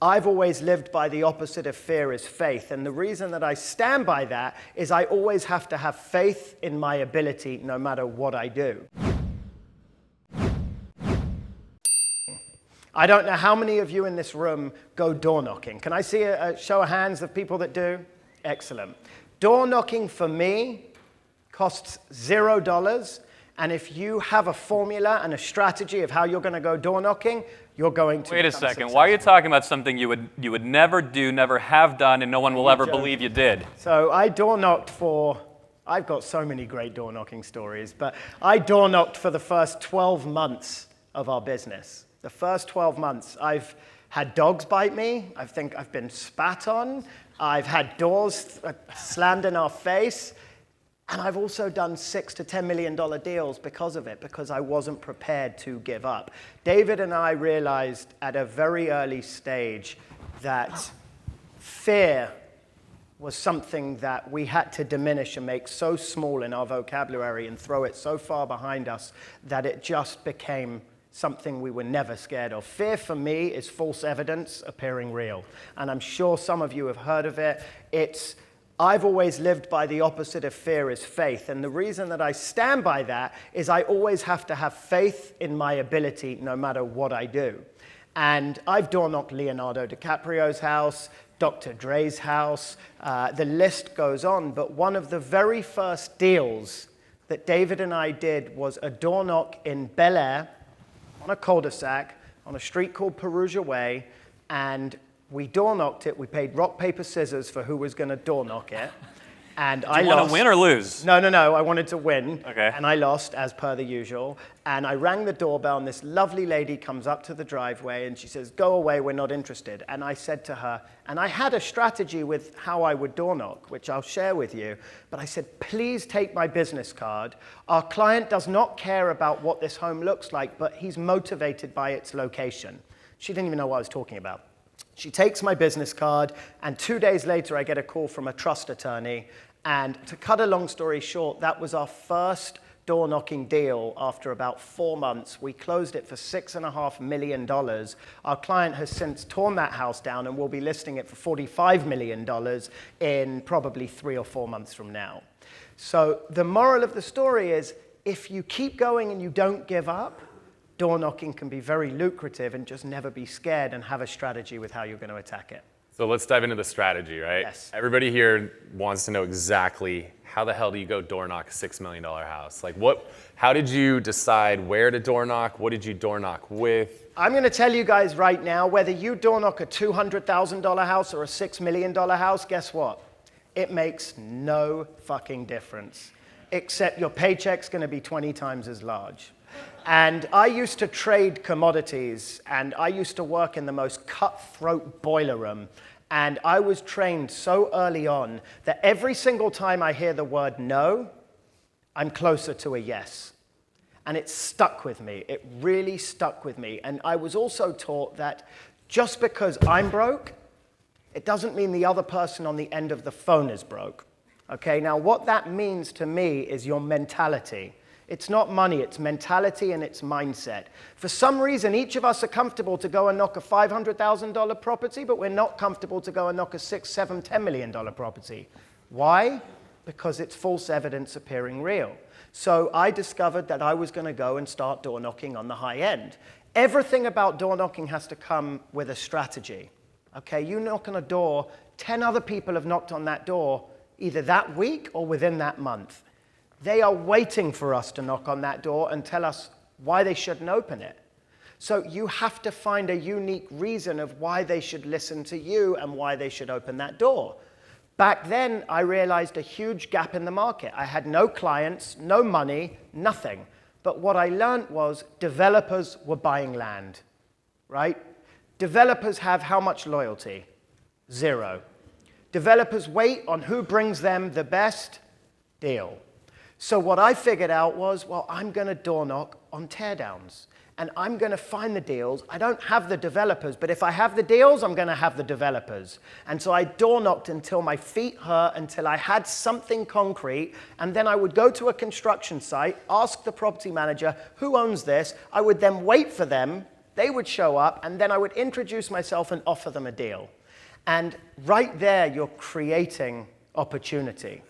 I've always lived by the opposite of fear is faith. And the reason that I stand by that is I always have to have faith in my ability no matter what I do. I don't know how many of you in this room go door knocking. Can I see a show of hands of people that do? Excellent. Door knocking for me costs $0. And if you have a formula and a strategy of how you're going to go door knocking, you're going to. Wait a second. Why are you talking about something you would never do, never have done, and no one will ever believe you did? So I door knocked for, I've got so many great door knocking stories, but I door knocked for the first 12 months of our business. The first 12 months, I've had dogs bite me. I think I've been spat on. I've had doors slammed in our face. And I've also done $6 to $10 million deals because of it, because I wasn't prepared to give up. David and I realized at a very early stage that fear was something that we had to diminish and make so small in our vocabulary and throw it so far behind us that it just became something we were never scared of. Fear for me is false evidence appearing real. And I'm sure some of you have heard of it. I've always lived by the opposite of fear is faith. And the reason that I stand by that is I always have to have faith in my ability no matter what I do. And I've door knocked Leonardo DiCaprio's house, Dr. Dre's house, the list goes on. But one of the very first deals that David and I did was a door knock in Bel Air on a cul-de-sac on a street called Perugia Way, and we door knocked it. We paid rock, paper, scissors for who was going to door knock it. And I lost. Do you want to win or lose? No. I wanted to win. Okay. And I lost, as per the usual. And I rang the doorbell, and this lovely lady comes up to the driveway, and she says, "Go away, we're not interested." And I said to her, and I had a strategy with how I would door knock, which I'll share with you. But I said, "Please take my business card. Our client does not care about what this home looks like, but he's motivated by its location." She didn't even know what I was talking about. She takes my business card, and 2 days later, I get a call from a trust attorney. And to cut a long story short, that was our first door-knocking deal after about 4 months. We closed it for $6.5 million. Our client has since torn that house down and will be listing it for $45 million in probably 3 or 4 months from now. So the moral of the story is, if you keep going and you don't give up, door knocking can be very lucrative, and just never be scared and have a strategy with how you're going to attack it. So let's dive into the strategy, right? Yes. Everybody here wants to know exactly how the hell do you go door knock a $6 million house? Like how did you decide where to door knock? What did you door knock with? I'm going to tell you guys right now, whether you door knock a $200,000 house or a $6 million house, guess what? It makes no fucking difference, except your paycheck's going to be 20 times as large. And I used to trade commodities, and I used to work in the most cutthroat boiler room. And I was trained so early on that every single time I hear the word no, I'm closer to a yes. And it stuck with me. It really stuck with me. And I was also taught that just because I'm broke, it doesn't mean the other person on the end of the phone is broke. Okay, now what that means to me is your mentality. It's not money, it's mentality and it's mindset. For some reason, each of us are comfortable to go and knock a $500,000 property, but we're not comfortable to go and knock a $6, $7, $10 million property. Why? Because it's false evidence appearing real. So I discovered that I was going to go and start door knocking on the high end. Everything about door knocking has to come with a strategy. Okay, you knock on a door, 10 other people have knocked on that door either that week or within that month. They are waiting for us to knock on that door and tell us why they shouldn't open it. So you have to find a unique reason of why they should listen to you and why they should open that door. Back then, I realized a huge gap in the market. I had no clients, no money, nothing. But what I learned was developers were buying land, right? Developers have how much loyalty? 0. Developers wait on who brings them the best deal. So what I figured out was, well, I'm going to door knock on teardowns. And I'm going to find the deals. I don't have the developers, but if I have the deals, I'm going to have the developers. And so I door knocked until my feet hurt, until I had something concrete. And then I would go to a construction site, ask the property manager, who owns this? I would then wait for them. They would show up, and then I would introduce myself and offer them a deal. And right there, you're creating opportunity,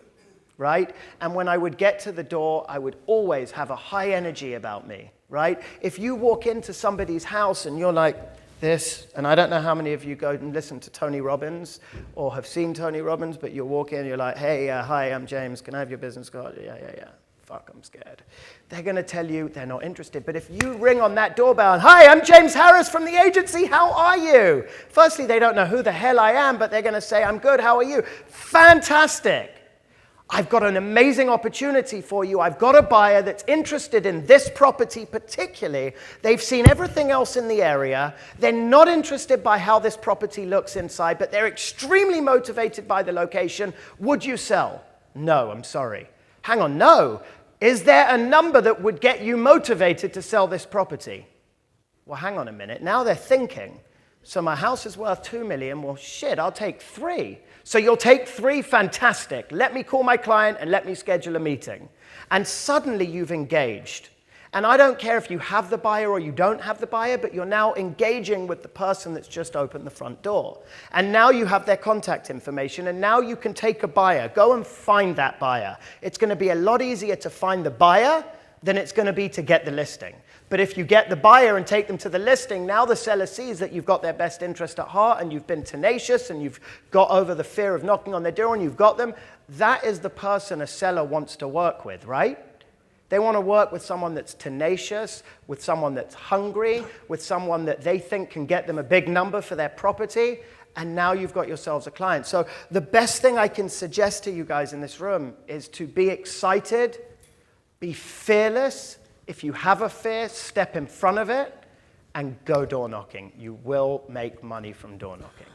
right? And when I would get to the door, I would always have a high energy about me, right? If you walk into somebody's house and you're like this, and I don't know how many of you go and listen to Tony Robbins or have seen Tony Robbins, but you walk in, you're like, hey, hi, I'm James, can I have your business card? Yeah. Fuck, I'm scared. They're going to tell you they're not interested. But if you ring on that doorbell and, hi, I'm James Harris from the agency, how are you? Firstly, they don't know who the hell I am, but they're going to say, I'm good, how are you? Fantastic. I've got an amazing opportunity for you. I've got a buyer that's interested in this property particularly. They've seen everything else in the area. They're not interested by how this property looks inside, but they're extremely motivated by the location. Would you sell? No, I'm sorry. Hang on, no. Is there a number that would get you motivated to sell this property? Well, hang on a minute. Now they're thinking. So my house is worth $2 million. Well, shit, I'll take 3. So you'll take 3? Fantastic. Let me call my client and let me schedule a meeting. And suddenly you've engaged. And I don't care if you have the buyer or you don't have the buyer, but you're now engaging with the person that's just opened the front door. And now you have their contact information, and now you can take a buyer. Go and find that buyer. It's going to be a lot easier to find the buyer than it's going to be to get the listing. But if you get the buyer and take them to the listing, now the seller sees that you've got their best interest at heart and you've been tenacious and you've got over the fear of knocking on their door and you've got them. That is the person a seller wants to work with, right? They want to work with someone that's tenacious, with someone that's hungry, with someone that they think can get them a big number for their property, and now you've got yourselves a client. So the best thing I can suggest to you guys in this room is to be excited, be fearless. If you have a fear, step in front of it and go door knocking. You will make money from door knocking.